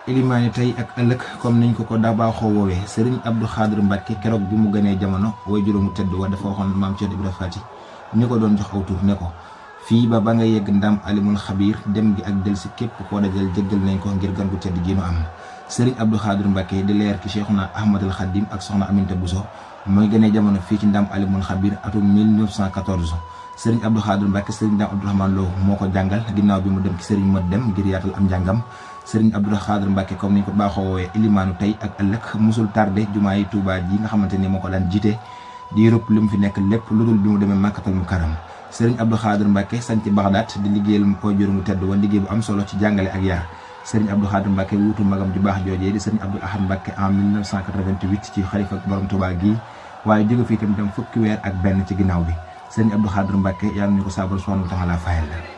ilimaani tey ak ëllëg comme niñ ko daa baaxoo woowee Serigne Abdou Khadre Mbacké keroog bi mu gënee jamono way juróomu tedd wa dafa waxoon maam Cheikh Ibra Fati ñu ko doon jox aw tur ne ko fii ba nga yegg ndam alimul xabiir dem gi ak del si képp koo dajal jéggal nañ ko ngir gan gu tedd gi nu am. Serigne Abdou Khadre Mbacké di leer ki Cheikhuna Ahmadul Khadim ak soxna Aminta Bousso mooy gënee jamono fii ci ndam alimul xabiir atum 1914. Serigne Abdou Khadre Mbacké Serigne Dame Abdourahmane Lo moo ko jàngal ginnaaw bi mu dem ci Serigne Mat Dem ngir yaatal am njàngam. Serigne Abdou Khadre Mbacké comme niñ ko baaxoo woowee ilimaanu tey ak ëllëg musul tardé jumaa yi Touba ji nga xamante ni moo ko daan jiite di rëpp li mu fi nekk lépp lu dul bi mu demee Makkatal Mukarram. Serigne Abdou Khadre Mbacké sanc Bagdad di liggéeyal ko jur mu tedd wa liggéey bu am solo ci jàngale ak yar. Serigne Abdou Khadre Mbacké wuutu magam ju baax joojee di Serigne Abdoul Ahad Mbacké en 1988 ci xalifa borom Touba gi waaye jóge fii tamit dem fukki weer ak benn ci ginnaaw bi Serigne Abdou Khadre Mbacké yàlla ñu ko saabar subhanahu wa taala fayal la